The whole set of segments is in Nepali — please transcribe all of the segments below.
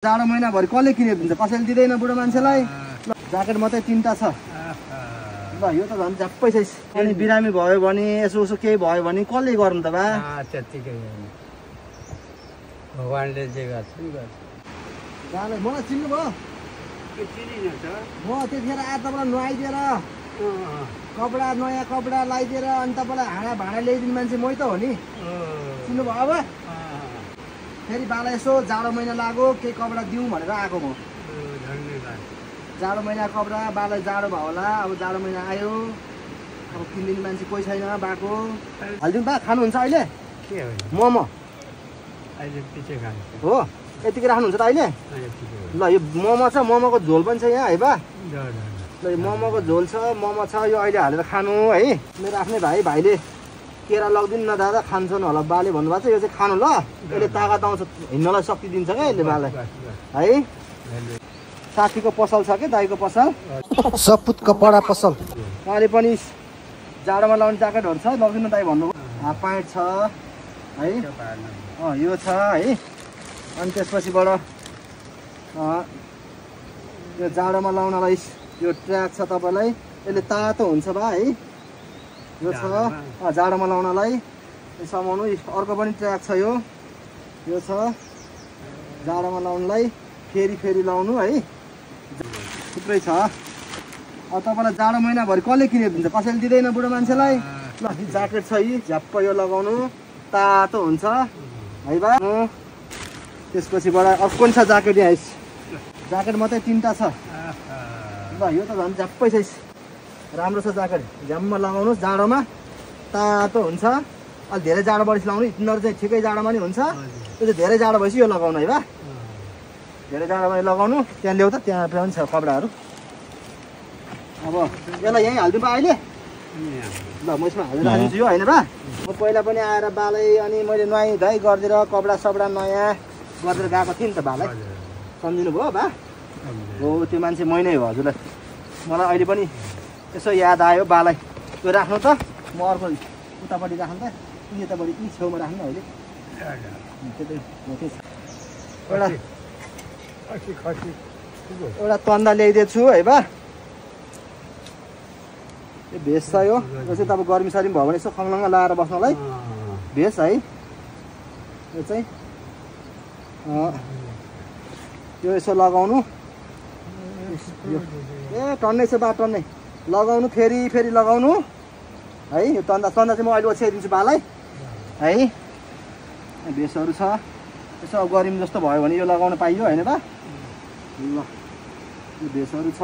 जाडो महिनाभरि कसले किनेर दिन्छ? कसैले दिँदैन बुढो मान्छेलाई। ज्याकेट मात्रै 3टा छ। ल यो त झन् झ्याप्पै छ। अनि बिरामी भयो भने यसो उसो केही भयो भने कसले गर्नु त बा? त्यतिकै भगवानले जे गर्छ नि गर्छ। मलाई चिन्नु भयो? म त्यतिखेर आएर तपाईँलाई नुहाइदिएर कपडा नयाँ कपडा लगाइदिएर अनि तपाईँलाई भाँडा ल्याइदिने मान्छे मै त हो नि। चिन्नु भयो? अब फेरि बाला यसो जाडो महिना लाग्यो केही कपडा दिउँ भनेर आएको म। जाडो महिना कपडा बालाई जाडो भयो होला। अब जाडो महिना आयो, अब किनिदिने मान्छे कोही छैन बाको। हालिदिउँ बा? खानुहुन्छ अहिले? के हो मोमो? अहिले पछि खान्छ हो यतिकै राख्नुहुन्छ त अहिले? ल यो मोमो छ, मोमोको झोल पनि छ यहाँ है बा? ल यो मोमोको झोल छ, मोमो छ, यो अहिले हालेर खानु है। मेरो आफ्नै भाइले केरा लगिदिनु न दादा खान्छन् होला बाले भन्नुभएको छ। यो चाहिँ खानु ल, यसले तागत आउँछ, हिँड्नलाई शक्ति दिन्छ क्या यसले बालाई है। साथीको पसल छ क्या, दाइको पसल, सपुत कपडा पसल। उहाँले पनि जाडोमा लाउने ज्याकेटहरू छ, लगिदिनु दाइ भन्नुभयो। हाफ प्यान्ट छ है, यो छ है। अनि त्यसपछिबाट यो जाडोमा लाउनलाई यो ट्र्याक छ तपाईँलाई, यसले तातो हुन्छ बा है। यो छ जाडोमा लाउनलाई समाउनु। अर्को पनि ट्र्याक छ, यो छ जाडोमा लाउनलाई, फेरि लाउनु है। थुप्रै छ। अब तपाईँलाई जाडो महिनाभरि कसले किनेर दिन्छ? कसैले दिँदैन बुढो मान्छेलाई। ल ज्याकेट छ, यी झ्याप्प यो लगाउनु, तातो हुन्छ है बा। त्यसपछिबाट अब कुन छ ज्याकेट? यहाँ ज्याकेट मात्रै 3टा छ। ल यो त झन् झ्याप्पै छ, राम्रो छ ज्याकेट। झ्याम्म लगाउनुहोस्, जाडोमा तातो हुन्छ। अलि धेरै जाडो बढी लाउनु, यिनीहरू चाहिँ ठिकै जाडोमा नि हुन्छ। यो चाहिँ धेरै जाडो भएपछि यो लगाउनु है बा, धेरै जाडोमा लगाउनु। त्यहाँ ल्याउ त, त्यहाँ पनि छ कपडाहरू। अब यसलाई यहीँ हालिदिउँ बा अहिले? ल म यसमा हालेर हालिदिन्छु यो होइन बा। म पहिला पनि आएर बालै अनि मैले नुहाइ धुवाइ गरिदिएर कपडा सपडा नयाँ गरेर गएको थिएँ नि त बालाई। सम्झिनु भयो बा? हो त्यो मान्छे मै नै हो हजुरलाई। मलाई अहिले पनि यसो याद आयो बालाई। त्यो राख्नु त, म अर्को उतापट्टि राख्नु त, यतापट्टि यी छेउमा राख्नु अहिले। एउटा तन्दा ल्याइदिएको छु है बा। यो भेस्ट छ, यो चाहिँ तपाईँ गर्मी सरी भयो भने यसो खङलङ्ग लाएर बस्नलाई भेस्ट है। यो चाहिँ यो यसो लगाउनु, ए टन्नै छ बा, टन्नै लगाउनु, फेरि लगाउनु है। यो तन्दा चाहिँ म अहिले ओछ्याइदिन्छु बालाई है। भेस्टहरू छ, यसो गर्मी जस्तो भयो भने यो लगाउनु पाइयो होइन बा? ल यो भेस्टहरू छ।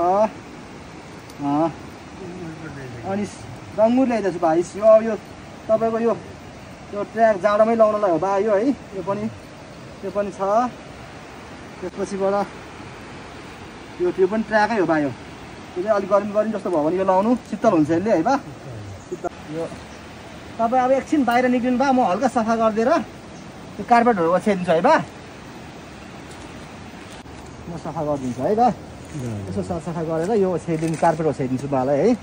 अनि रङ्गुर ल्याइदिएको छु भाइ। यो तपाईँको यो ट्र्याक जाडोमै लाउनलाई हो बा यो है। यो पनि छ। त्यसपछिबाट यो पनि ट्र्याकै हो बा। यो चाहिँ अलिक गर्मी जस्तो भयो भने यो लाउनु, शीतल हुन्छ यसले है बा। यो तपाईँ अब एकछिन बाहिर निक्लिनु बा, म हल्का सफा गरिदिएर त्यो कार्पेटहरू ओछ्याइदिन्छु है बा। म सफा गरिदिन्छु है बा, यसो सफा गरेर यो ओछ्याइदिन्छु, कार्पेट ओछ्याइदिन्छु बालाई है।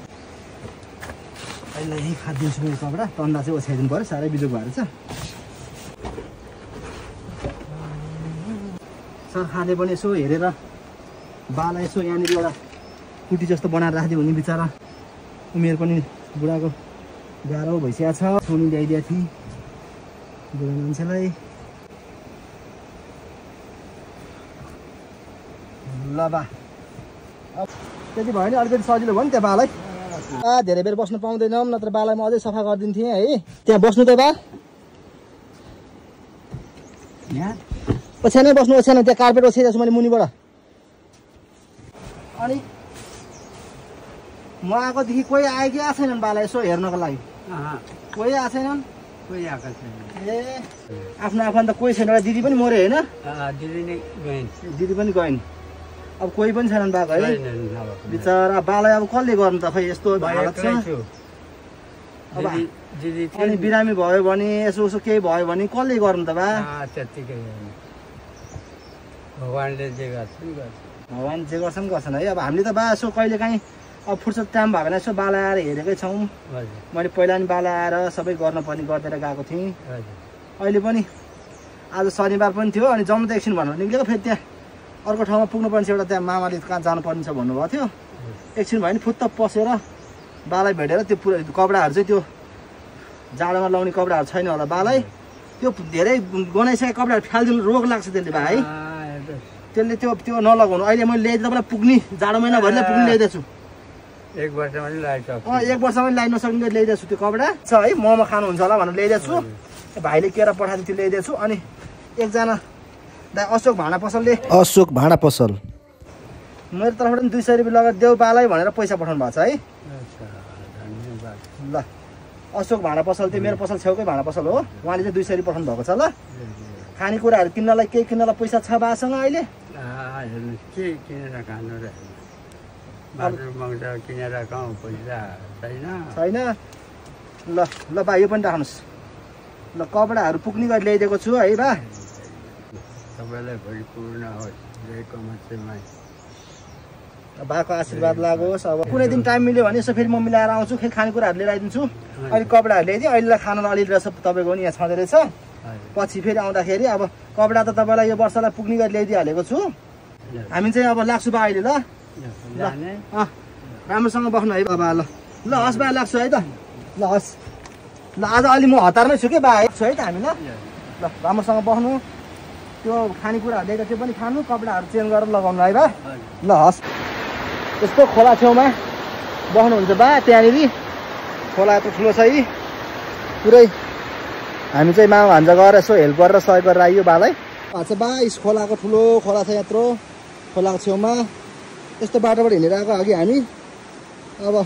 अहिले यहीँ खादिन्छु मेरो कपडा, तन्दा चाहिँ ओछ्याइदिनु पऱ्यो, साह्रै बिजोग भएर छ। सरखारले पनि यसो हेरेर बालाई यसो यहाँनिर एउटा कुटी जस्तो बनाएर राखिदियो भने बिचरा उमेर पनि बुढाको गाह्रो भइसकेको छ। सोनी ल्याइदिएको थिएँ बुढा मान्छेलाई। ल बा अब त्यति भयो नि, अलिकति सजिलो भयो नि त्यहाँ बालाई। धेरै बेर बस्नु पाउँदैनौँ, नत्र बालाई म अझै सफा गरिदिन्थेँ है। त्यहाँ बस्नु त बा? ओछ्यानै बस्नु, ओछ्यान त्यहाँ कार्पेट ओछ्याइदिएको छु मैले मुनिबाट। अनि म आएकोदेखि कोही आयो कि आएको छैनन् बालाई यसो हेर्नको लागि? कोही आएको छैनन्? कोही आएको छैन। ए आफ्नो आफन्त कोही छैन? एउटा दिदी पनि मऱ्यो होइन? दिदी पनि गइन्। अब कोही पनि छैनन् बाको है बिचरा बालाई। अब कसले गर्नु त खै, यस्तो हालत छ। अब अनि बिरामी भयो भने यसो उसो केही भयो भने कसले गर्नु त बा? त्यतिकै भगवानले जे गर्छ नि गर्छ। भगवान जे गर्छन् है। अब हामीले त बा यसो कहिले काहीँ अब फुर्सद टाइम भयो भने यसो बाला आएर हेरेकै छौँ। मैले पहिला नि बाला आएर सबै गर्नुपर्ने गरिदिएर गएको थिएँ। अहिले पनि आज शनिबार पनि थियो, अनि जम्मै त एकछिन भनेर निक्लेको, फेरि त्यहाँ अर्को ठाउँमा पुग्नुपर्ने एउटा त्यहाँ मामाले कहाँ जानुपर्ने छ भन्नुभएको थियो। एकछिन भयो नि फुत्त पसेर बालाई भेटेर त्यो पुरा कपडाहरू चाहिँ त्यो जाडोमा लाउने कपडाहरू छैन होला बालाई, त्यो धेरै गनाइसकेको कपडाहरू फालिदिनु रोग लाग्छ त्यसले भाइ है। त्यसले त्यो नलगाउनु। अहिले मैले ल्याइदिँदा तपाईँलाई पुग्ने जाडो महिनाभरिलाई पुग्ने ल्याइदिएको छु। 1 वर्षमा नि लगाइसक्छु। 1 वर्षमा नि लाइन नसक्ने ल्याइदिएको छु त्यो कपडा छ है। मोमो खानुहुन्छ होला भनेर ल्याइदिएको छु। भाइले केरा पठाएको त्यो ल्याइदिएको छु। अनि एकजना दाइ अशोक भाँडा पसलले, अशोक भाँडा पसल मेरो तर्फबाट पनि 200 रुपियाँ लगेर देऊ बालाई भनेर पैसा पठाउनु भएको छ है। ल अशोक भाँडा पसल त्यो मेरो पसल छेउकै भाँडा पसल हो, उहाँले चाहिँ 200 रुपियाँ पठाउनु भएको छ। ल खानेकुराहरू किन्नलाई केही किन्नलाई पैसा छ बासँग अहिले? के किनेर खानु र बाटो मङ्गटा किनेर खाउँ पैसा छैन। ल ल बा यो पनि राख्नुहोस्। ल कपडाहरू पुग्ने गरी ल्याइदिएको छु है बा। सबैलाई भरिपूर्ण होस् जयको मान्छेमा बाको आशीर्वाद लागोस्। अब कुनै दिन टाइम मिल्यो भने यसो फेरि म मिलाएर आउँछु, फेरि खानेकुराहरू लिएर आइदिन्छु। अहिले कपडाहरू ल्याइदिएँ, अहिले खानालाई अलिअलि रहेछ तपाईँको पनि यहाँ छँदै रहेछ। पछि फेरि आउँदाखेरि अब कपडा त तपाईँलाई यो वर्षलाई पुग्ने गरी ल्याइदिइहालेको छु। हामी चाहिँ अब लाग्छु बा अहिले। ल राम्रोसँग बस्नु है बाबा। ल ल हस् बा लाग्छु है त। ल हस् ल आज अलि म हतारमै छु कि बा छु है त हामी। ल ल राम्रोसँग बस्नु, त्यो खानेकुराहरू ल्याएर त्यो पनि खानु, कपडाहरू चेन्ज गरेर लगाउनु है बा। ल हस् यस्तो खोला छेउमा बस्नुहुन्छ बा, त्यहाँनिर खोला त ठुलो छ है पुरै। हामी चाहिँ मामा भान्जा गएर यसो हेल्प गरेर सहयोग गरेर आइयो बालाई। अच्छा बा यस खोलाको ठुलो खोला छ यत्रो, खोलाको छेउमा यस्तो बाटोबाट हिँडेर आएको अघि हामी। अब